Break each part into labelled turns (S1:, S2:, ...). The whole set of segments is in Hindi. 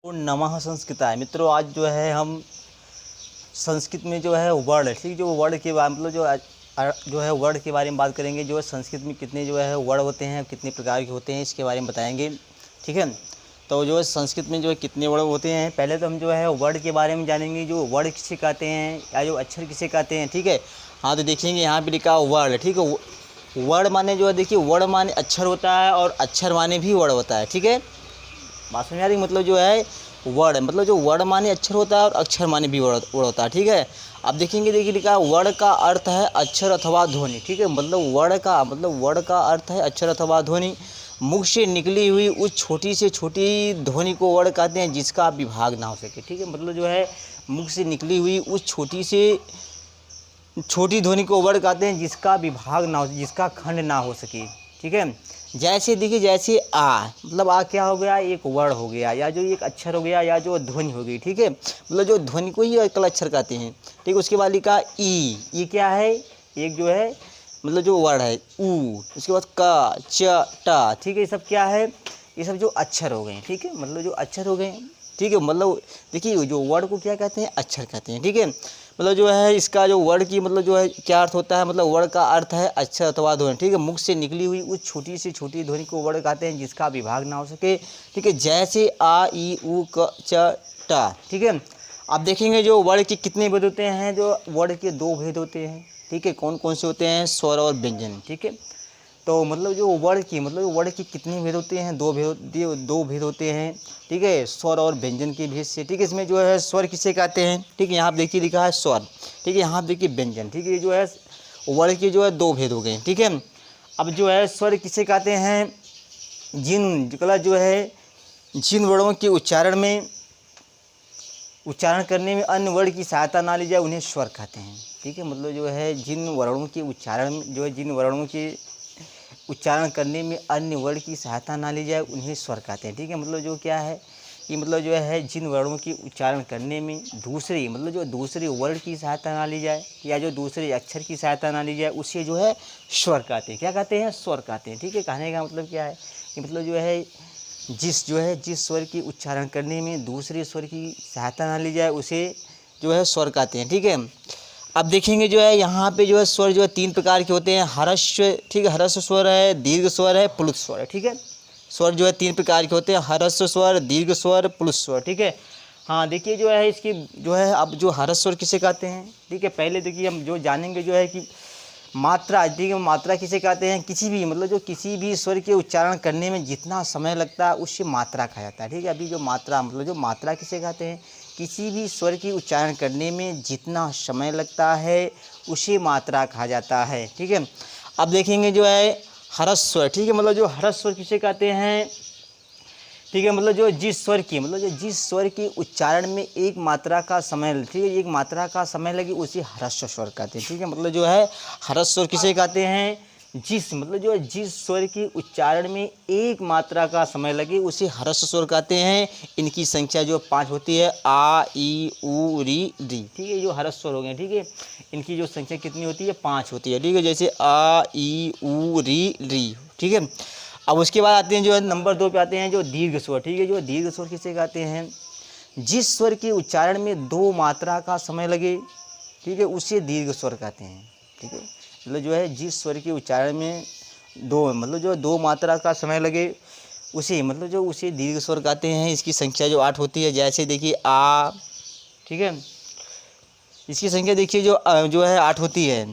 S1: नमः संस्कृताय। मित्रों, आज जो है हम संस्कृत में जो है वर्ड, ठीक, जो वर्ड के बारे मतलब जो है वर्ड के बारे में बात करेंगे। जो है संस्कृत में कितने जो है वर्ड होते हैं, कितने प्रकार के होते हैं, इसके बारे में बताएंगे। ठीक है, तो जो है संस्कृत में जो है कितने वर्ड होते हैं, पहले तो हम जो है वर्ड के बारे में जानेंगे। जो वर्ड किसे कहते हैं या जो अक्षर किसे कहते हैं। ठीक है, हाँ, तो देखेंगे यहाँ पे लिखा वर्ड। ठीक है, वर्ड माने जो है, देखिए, वर्ड माने अक्षर होता है और अक्षर माने भी वर्ड होता है। ठीक है, बात समझ आ रही। मतलब जो है वर्ड, मतलब जो वर्ड माने अक्षर होता है और अक्षर माने भी वर्ड होता है। ठीक है, अब देखेंगे, देखिए लिखा वर्ड का अर्थ है अक्षर अथवा ध्वनि। ठीक है, मतलब वर्ड का अर्थ है अक्षर अथवा ध्वनि। मुख से निकली हुई उस छोटी से छोटी ध्वनि को वर्ड कहते हैं जिसका विभाग ना हो सके। ठीक है, मतलब जो है मुख से निकली हुई उस छोटी से छोटी ध्वनि को वर्ड कहते हैं जिसका विभाग ना हो, जिसका खंड ना हो सके। ठीक है, जैसे देखिए, जैसे आ, मतलब आ क्या हो गया, एक वर्ड हो गया, या जो एक अक्षर हो गया, या जो ध्वनि हो गई। ठीक है, मतलब जो ध्वनि को ही एकल अक्षर कहते हैं। ठीक है, उसके बाद लिखा ई, ये क्या है, एक जो है मतलब जो वर्ड है ऊ। उसके बाद क च ट, ठीक है, ये सब क्या है, ये सब जो अक्षर हो गए। ठीक है, मतलब जो अक्षर हो गए। ठीक है, मतलब देखिए जो वर्ड को क्या कहते हैं, अक्षर कहते हैं। ठीक है, मतलब जो है इसका जो वर्ड की मतलब जो है क्या अर्थ होता है, मतलब वर्ड का अर्थ है अक्षर अथवा ध्वनि। ठीक है, मुख से निकली हुई उस छोटी से छोटी ध्वनि को वर्ड कहते हैं जिसका विभाग ना हो सके। ठीक है, जैसे आ ई उ क च ट। ठीक है, आप देखेंगे जो वर्ड के कितने भेद होते हैं, जो वर्ड के दो भेद होते हैं। ठीक है, कौन कौन से होते हैं, स्वर और व्यंजन। ठीक है, तो मतलब जो वर्ड की कितने भेद होते हैं, दो भेद होते हैं। ठीक है, स्वर और व्यंजन के भेद से। ठीक है, इसमें जो है स्वर किसे कहते हैं, ठीक है, यहाँ पे देखिए लिखा है स्वर। ठीक है, यहाँ पे देखिए व्यंजन। ठीक है, ये जो है वर्ड के जो है दो भेद हो गए। ठीक है, अब जो है स्वर किसे कहते हैं, जिन वर्णों के उच्चारण करने में अन्य वर्ड की सहायता ना ली जाए उन्हें स्वर कहते हैं। ठीक है, मतलब जो है जिन वर्णों के उच्चारण करने में अन्य वर्ड की सहायता ना ली जाए उन्हें स्वर कहते हैं। ठीक है, मतलब जो क्या है कि मतलब जो है जिन वर्णों की उच्चारण करने में दूसरे वर्ड की सहायता ना ली जाए या जो दूसरे अक्षर की सहायता ना ली जाए उसे जो है स्वर कहते हैं। क्या कहते हैं, स्वर कहते हैं। ठीक है, कहने का मतलब क्या है कि मतलब जो है जिस स्वर की उच्चारण करने में दूसरे स्वर की सहायता ना ली जाए उसे जो है स्वर कहते हैं। ठीक है, अब देखेंगे जो है यहाँ पे जो है स्वर जो है तीन प्रकार के होते हैं, हर्ष। ठीक है, हर्ष स्वर है, दीर्घ स्वर है, प्लुत स्वर है। ठीक है, स्वर जो है तीन प्रकार के होते हैं, हर्ष स्वर, दीर्घ स्वर, प्लुत स्वर। ठीक है, हाँ, देखिए जो है इसकी जो है अब जो हर्ष स्वर किसे कहते हैं। ठीक है, पहले देखिए हम जो जानेंगे जो है कि मात्रा। ठीक है, मात्रा किसे कहते हैं, किसी भी स्वर के उच्चारण करने में जितना समय लगता है उससे मात्रा कहा जाता है। ठीक है, अभी जो मात्रा किसे कहते हैं, किसी भी स्वर की उच्चारण करने में जितना समय लगता है उसे मात्रा कहा जाता है। ठीक है, अब देखेंगे जो है हर्ष स्वर। ठीक है, मतलब जो हर्ष स्वर किसे कहते हैं। ठीक है, मतलब जिस स्वर की उच्चारण में एक मात्रा का समय लगे उसे हर्ष स्वर कहते हैं। ठीक है, मतलब जो है हर्ष स्वर किसे कहते हैं, जिस स्वर की उच्चारण में एक मात्रा का समय लगे उसे हर्ष स्वर कहते हैं। इनकी संख्या जो 5 होती है, आ ई उ री री। ठीक है, जो हर्ष स्वर हो गए। ठीक है, इनकी जो संख्या कितनी होती है, 5 होती है। ठीक है, जैसे आ ई उ री। ठीक है, अब उसके बाद आते हैं जो है नंबर 2 पे आते हैं जो दीर्घ स्वर। ठीक है, जो दीर्घ स्वर किसे कहते हैं, जिस स्वर के उच्चारण में 2 मात्रा का समय लगे। ठीक है, उसे दीर्घ स्वर कहते हैं। ठीक है, मतलब जो है जिस स्वर के उच्चारण में 2 मात्रा का समय लगे उसे दीर्घ स्वर कहते हैं। इसकी संख्या जो 8 होती है। जैसे देखिए आ। ठीक है, इसकी संख्या देखिए जो है 8 होती है।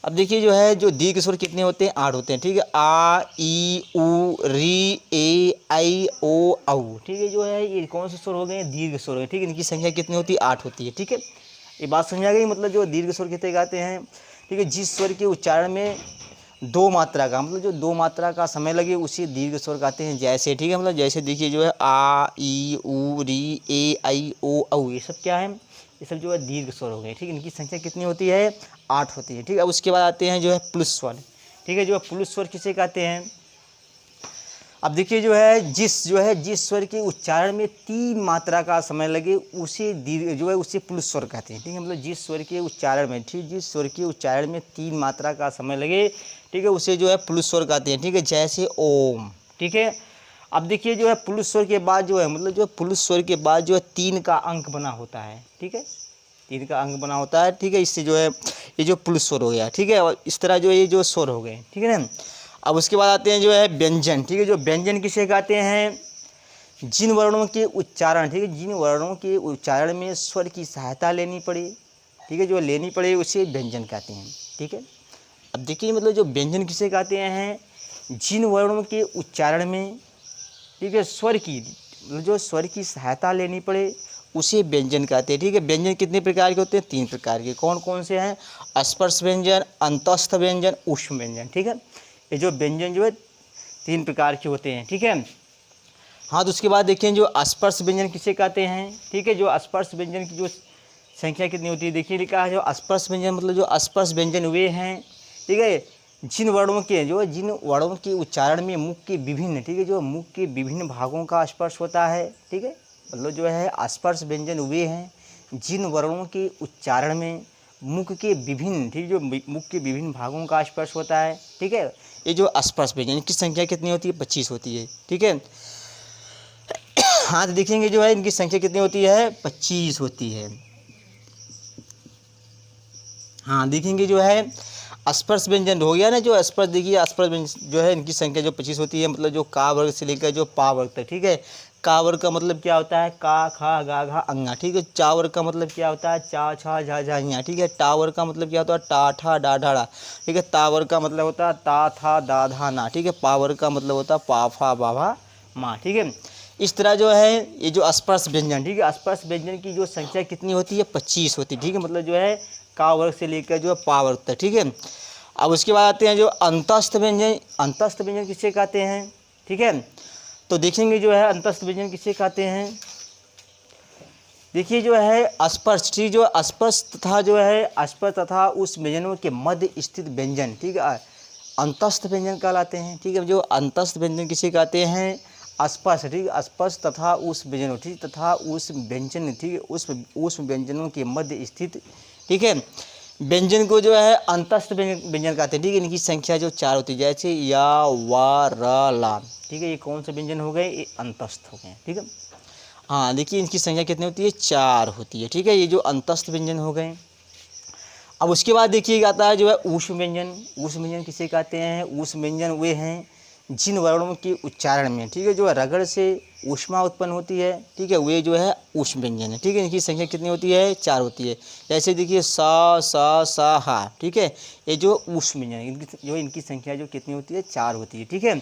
S1: अब देखिए जो है जो दीर्घ स्वर कितने होते हैं, 8 होते हैं। ठीक है, आ ई उ री ए आई ओ औ। ठीक है, जो है ये कौन से स्वर हो गए, दीर्घ स्वर हो गए। ठीक है, इनकी संख्या कितनी होती है, 8 होती है। ठीक है, ये बात समझा गई। मतलब जो दीर्घ स्वर कितने गाते हैं। ठीक है, जिस स्वर के उच्चारण में 2 मात्रा का समय लगे उसे दीर्घ स्वर कहते हैं। जैसे, ठीक है, मतलब जैसे देखिए जो है आ ई उ री ए आई ओ औ, ये सब क्या है, ये सब जो है दीर्घ स्वर हो गए। ठीक है, इनकी संख्या कितनी होती है, 8 होती है। ठीक है, अब उसके बाद आते हैं जो है प्लुत स्वर। ठीक है, जो है प्लुत स्वर किसे कहते हैं। अब देखिए जो है जिस स्वर के उच्चारण में 3 मात्रा का समय लगे उसे उसे प्लुत स्वर कहते हैं। ठीक है, मतलब जिस स्वर के उच्चारण में 3 मात्रा का समय लगे। ठीक है, उसे जो है प्लुत स्वर कहते हैं। ठीक है, जैसे ओम। ठीक है, अब देखिए जो है पुलिस स्वर के बाद जो है मतलब जो पुलिस स्वर के बाद जो है 3 का अंक बना होता है, ठीक है, 3 का अंक बना होता है, ठीक है। इससे जो है ये जो पुलिस स्वर हो गया, ठीक है, और इस तरह जो ये जो स्वर हो गए, ठीक है ना। अब उसके बाद आते हैं जो है व्यंजन, ठीक है। जो व्यंजन किसे कहते हैं, जिन वर्णों के उच्चारण, ठीक है, जिन वर्णों के उच्चारण में स्वर की सहायता लेनी पड़े, ठीक है, जो लेनी पड़े उसे व्यंजन कहते हैं, ठीक है। अब देखिए मतलब जो व्यंजन किसे कहते हैं, जिन वर्णों के उच्चारण में, ठीक है, स्वर की मतलब जो स्वर की सहायता लेनी पड़े उसे व्यंजन कहते हैं, ठीक है। व्यंजन कितने प्रकार के होते हैं, 3 प्रकार के। कौन कौन से हैं, स्पर्श व्यंजन, अंतस्थ व्यंजन, ऊष्म व्यंजन, ठीक है। ये जो व्यंजन जो है 3 प्रकार के होते हैं, ठीक है। हाँ, तो उसके बाद देखिए जो स्पर्श व्यंजन किसे कहते हैं, ठीक है। जो स्पर्श व्यंजन की जो संख्या कितनी होती है, देखिए लिखा है जो स्पर्श व्यंजन मतलब जो स्पर्श व्यंजन वे हैं, ठीक है, जिन वर्णों के उच्चारण में मुख के विभिन्न, ठीक है, जो मुख के विभिन्न भागों का स्पर्श होता है, ठीक है, मतलब जो है स्पर्श व्यंजन वे हैं जिन वर्णों के उच्चारण में मुख के विभिन्न, ठीक, जो मुख के विभिन्न भागों का स्पर्श होता है, ठीक है। ये जो स्पर्श व्यंजन इनकी संख्या कितनी होती है, 25 होती है, ठीक है। हाँ, तो देखेंगे जो है इनकी संख्या कितनी होती है, 25 होती है। हाँ, देखेंगे जो है स्पर्श व्यंजन हो गया ना, जो स्पर्श, देखिए स्पर्श व्यंजन जो है इनकी संख्या जो 25 होती है, मतलब जो का वर्ग से लेकर जो पा वर्ग तक, ठीक है। का वर्ग का मतलब क्या होता है, का खा गा घा अंगा, ठीक है। चा वर्ग का मतलब क्या होता है, चा छा झा झा यहाँ, ठीक है। टा वर्ग का मतलब क्या होता है, टा ठा डा ढा डा, ठीक है। ता वर्ग का मतलब होता है ता था दा धा ना, ठीक है। पा वर्ग का मतलब होता है पा फा बा भा मा, ठीक है। इस तरह जो है ये जो स्पर्श व्यंजन, ठीक है, स्पर्श व्यंजन की जो संख्या कितनी होती है, 25 होती है, ठीक है। मतलब जो है का वर्ग से लेकर जो है पा वर्ग तक, ठीक है। अब उसके बाद आते हैं जो अंतस्थ व्यंजन। अंतस्थ व्यंजन किसे कहते हैं, ठीक है। तो देखेंगे जो है अंतस्थ व्यंजन किसे कहते हैं, देखिए जो है स्पर्श, ठीक, जो स्पर्श तथा जो है स्पर्श तथा उस व्यंजनों के मध्य स्थित व्यंजन, ठीक है, अंतस्थ व्यंजन कहलाते हैं, ठीक है। जो अंतस्थ व्यंजन किसे कहते हैं, स्पर्श, ठीक, स्पर्श तथा उस व्यंजनों, ठीक, तथा उस व्यंजन, ठीक, उस व्यंजनों के मध्य स्थित, ठीक है, व्यंजन को जो है अंतस्थ व्यंजन कहते हैं, ठीक है। इनकी संख्या जो 4 होती है, जैसे या वा र ला, ठीक है। ये कौन से व्यंजन हो गए, ये अंतस्थ हो गए, ठीक है। हाँ, देखिए इनकी संख्या कितनी होती है, 4 होती है, ठीक है। ये जो अंतस्थ व्यंजन हो गए। अब उसके बाद देखिए आता है जो है ऊष्म व्यंजन। ऊष्म व्यंजन किसे कहते हैं, ऊष्म व्यंजन वे हैं जिन वर्णों के उच्चारण में, ठीक है, जो रगड़ से ऊष्मा उत्पन्न होती है, ठीक है, वे जो है ऊष्म व्यंजन है, ठीक है। इनकी संख्या कितनी होती है, 4 होती है। जैसे देखिए सा हा, ठीक है, ये जो ऊष्म व्यंजन है इनकी जो इनकी संख्या जो कितनी होती है, 4 होती है, ठीक है।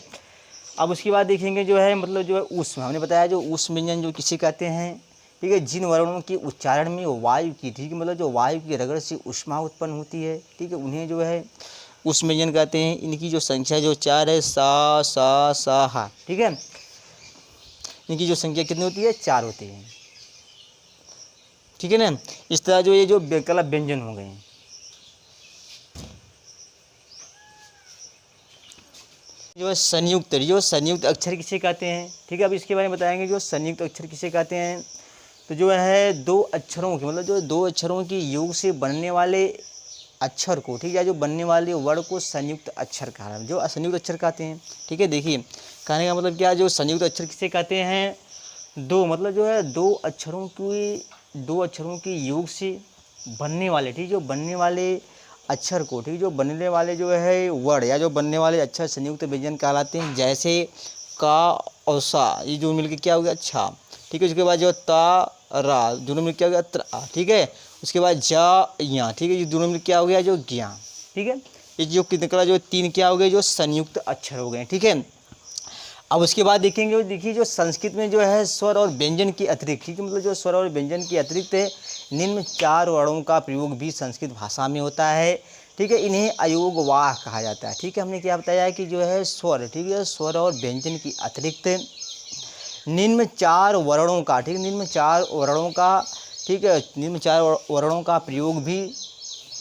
S1: अब उसके बाद देखेंगे जो है मतलब जो है ऊष्म, हमने बताया जो ऊष्म व्यंजन जो किसे कहते हैं, ठीक है, जिन वर्णों के उच्चारण में वायु की, ठीक है, मतलब जो वायु की रगड़ से ऊष्मा उत्पन्न होती है, ठीक है, उन्हें जो है ऊष्म व्यंजन कहते हैं। इनकी जो संख्या जो 4 है, सा हा, ठीक है। इनकी जो संख्या कितनी होती है, 4 होती है, ठीक है ना। इस तरह जो ये जो विकल्प व्यंजन हो गए। जो संयुक्त अक्षर किसे कहते हैं, ठीक है। अब इसके बारे में बताएंगे जो संयुक्त अक्षर किसे कहते हैं। तो जो है 2 अक्षरों की, मतलब जो 2 अक्षरों की योग से बनने वाले अक्षर को, ठीक है, जो बनने वाले वर्ण को संयुक्त अक्षर कहा है, जो असंयुक्त अक्षर कहते हैं, ठीक है। देखिए कहने का मतलब क्या, जो संयुक्त अक्षर किसे कहते हैं, 2 मतलब जो है 2 अक्षरों की योग से बनने वाले, ठीक, जो बनने वाले अक्षर को, ठीक, जो बनने वाले जो है वर्ण या जो बनने वाले अक्षर संयुक्त व्यंजन कहलाते हैं। जैसे का और सा, ये जो मिलकर क्या हो गया, अच्छा, ठीक है। उसके बाद जो ता रा, दोनों मिलकर क्या हो गया, त्रा, ठीक है। उसके बाद जा या, ठीक है, ये दोनों मिलकर क्या हो गया, जो ज्ञा, ठीक है। ये जो निकला जो 3 क्या हो गए, जो संयुक्त अक्षर हो गए, ठीक है। अब उसके बाद देखेंगे, देखिए जो संस्कृत में जो है स्वर और व्यंजन की अतिरिक्त, ठीक है, मतलब जो स्वर और व्यंजन की अतिरिक्त निम्न 4 वर्णों का प्रयोग भी संस्कृत भाषा में होता है, ठीक है। इन्हें अयोगवाह कहा जाता है, ठीक है। हमने क्या बताया कि जो है स्वर, ठीक है, स्वर और व्यंजन की अतिरिक्त निम्न 4 वर्णों का, ठीक है, निम्न 4 वर्णों का, ठीक है, निम्न 4 वर्णों का प्रयोग भी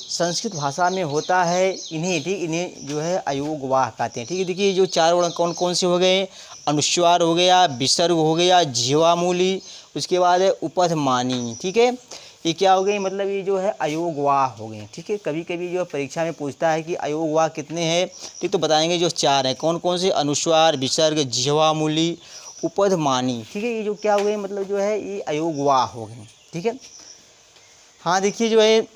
S1: संस्कृत भाषा में होता है। इन्हें, ठीक, इन्हें जो है अयोगवाह कहते हैं, ठीक है। देखिए जो 4 वर्ण कौन कौन से हो गए, अनुस्वार हो गया, विसर्ग हो गया, जीवामूली, उसके बाद है उपधमानी, ठीक है। ये क्या हो गई, मतलब ये जो है अयोगवाह हो गए, ठीक है। कभी कभी जो परीक्षा में पूछता है कि अयोगवाह कितने हैं, ठीक, तो बताएंगे जो 4 हैं। कौन कौन से, अनुस्वार, विसर्ग, जीवामूली, उपधमानी, ठीक है। ये जो क्या हुए मतलब जो है ये अयोगवाह हो गए, ठीक है। हाँ देखिए जो है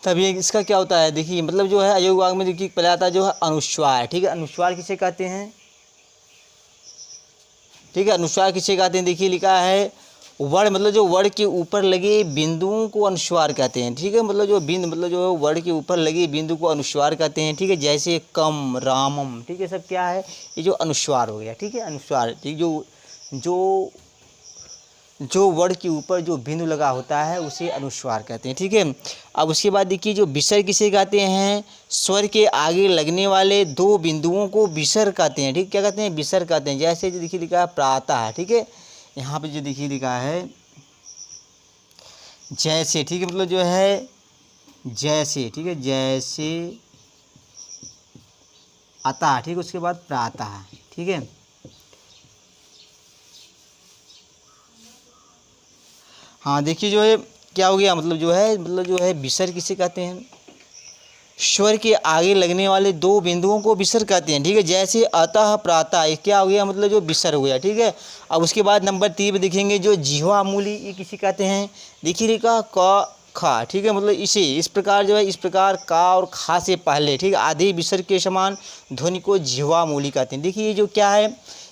S1: तब ये इसका क्या होता है, देखिए मतलब जो है अयोगवाह में देखिए पहले आता है जो है अनुस्वार, ठीक है। अनुस्वार किसे कहते हैं, ठीक है। अनुस्वार किसे कहते हैं, देखिए लिखा है वर्ण मतलब जो वर्ण के ऊपर लगे बिंदुओं को अनुस्वार कहते हैं, ठीक है। मतलब जो बिंदु मतलब जो वर्ण के ऊपर लगे बिंदु को अनुस्वार कहते हैं, ठीक है। जैसे कम, रामम, ठीक है, सब क्या है ये जो अनुस्वार हो गया, ठीक है। अनुस्वार, ठीक, जो जो वर्ण के ऊपर जो बिंदु लगा होता है उसे अनुस्वार कहते हैं, ठीक है। अब उसके बाद देखिए जो विसर्ग किसे कहते हैं, स्वर के आगे लगने वाले दो बिंदुओं को विसर्ग कहते हैं, ठीक, क्या कहते हैं, विसर्ग कहते हैं। जैसे जो देखिए लिखा है प्रातः, ठीक है। यहाँ पे जो देखिए लिखा है जैसे, ठीक है, मतलब जो है जैसे, ठीक है, जैसे अतः, ठीक है, उसके बाद प्रातः, ठीक है। हाँ देखिए जो है क्या हो गया मतलब जो है विसर्ग किसे कहते हैं, स्वर के आगे लगने वाले दो बिंदुओं को विसर्ग कहते हैं, ठीक है। जैसे अतः प्रातः, ये क्या हो गया मतलब जो विसर्ग हो गया, ठीक है। अब उसके बाद नंबर 3 पे देखेंगे जो जिह्वा मूली, ये किसे कहते हैं, देखिए लिखा क खा, ठीक है। मतलब इसे इस प्रकार जो है इस प्रकार का और खा से पहले, ठीक है, आधे विसर्ग के समान ध्वनि को जिह्वा मूली कहते हैं। देखिए ये जो क्या है,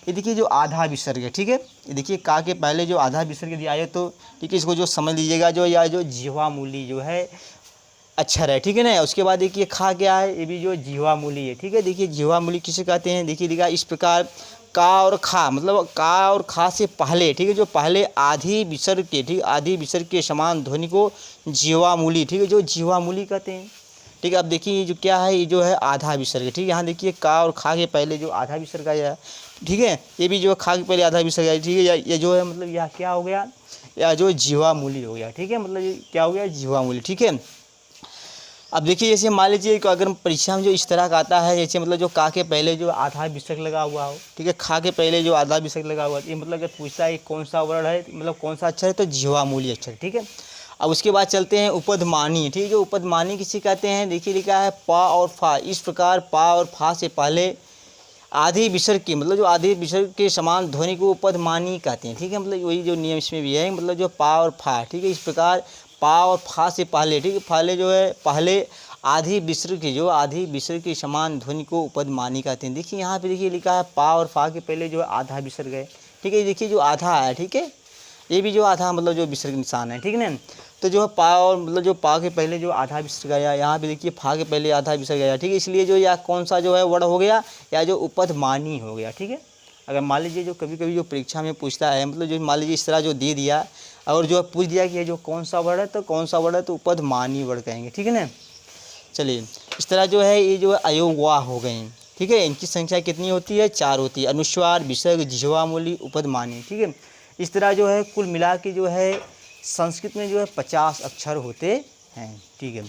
S1: ये देखिए जो आधा विसर्ग है, ठीक है। ये देखिए का के पहले जो आधा विसर्ग दिया है तो ठीक है, इसको जो समझ लीजिएगा जो या जो जिह्वा मूली जो है अक्षर है, ठीक है ना। उसके बाद देखिए खा क्या है, ये भी जो जिह्वा मूली है, ठीक है। देखिए जिह्वा मूली किसे कहते हैं, देखिए लिखा इस प्रकार का और खा मतलब का और खा से पहले, ठीक है, जो पहले आधी विसर्ग के, ठीक, आधी विसर्ग के समान ध्वनि को जिह्वा मूली, ठीक है, जो जिह्वा मूली कहते हैं, ठीक है। अब देखिए ये जो क्या है, ये जो है आधा विसर्ग, ठीक है। यहाँ देखिए का और खा के पहले जो आधा विसर्ग आया है, ठीक है, ये भी जो खा के पहले आधा विसर्ग आया, ठीक है। ये जो है मतलब यह क्या हो गया, या जो जिह्वा मूली हो गया, ठीक है। मतलब ये क्या हो गया, जिह्वा मूली, ठीक है। अब देखिए जैसे मान लीजिए कि अगर परीक्षा में जो इस तरह का आता है, जैसे मतलब जो का के पहले जो आधा विसर्ग लगा हुआ हो, ठीक है, खा के पहले जो आधा विसर्ग लगा हुआ है, ये मतलब अगर पूछता है कौन सा वर्ण है, मतलब कौन सा अक्षर है, तो जिह्वा मूली अक्षर, ठीक है। अब उसके बाद चलते हैं उपधमानी, ठीक है। जो उपधमानी किसे कहते हैं, देखिए लिखा है पा और फा, इस प्रकार पा और फा से पहले आधी विसर्ग की मतलब जो आधे विसर्ग के समान ध्वनि को उपधमानी कहते हैं, ठीक है। मतलब वही जो नियम इसमें भी है, मतलब जो पा और फा, ठीक है, इस प्रकार पा और फा से पहले, ठीक है, पहले जो है पहले आधी विसर्ग की जो आधी विसर्ग के समान ध्वनि को उपधमानी कहते हैं। देखिए यहाँ पे देखिए लिखा है पा और फा के पहले जो है आधा विसर्ग है, ठीक है। देखिए जो आधा है, ठीक है, ये भी जो आधा मतलब जो विसर्ग निशान है, ठीक है ना। तो जो है पा और मतलब जो पा के पहले जो आधा विसर्ग आया, यहाँ पे देखिए फा के पहले आधा विसर्ग आया, ठीक है। इसलिए जो या कौन सा जो है वर्ण हो गया, या जो उपधमानी हो गया, ठीक है। अगर मान लीजिए जो कभी कभी जो परीक्षा में पूछता है, मतलब जो मान लीजिए इस तरह जो दे दिया और जो पूछ दिया कि ये जो कौन सा वर्ण है, तो कौन सा वर्ण है, तो उपधमानी वर्ण कहेंगे, ठीक है ना। चलिए इस तरह जो है ये जो है अयोगवाह हो गए, ठीक है। इनकी संख्या कितनी होती है, 4 होती है, अनुस्वार, विसर्ग, जिह्वा मूली, उपधमानी, ठीक है। इस तरह जो है कुल मिला के जो है संस्कृत में जो है 50 अक्षर होते हैं, ठीक है।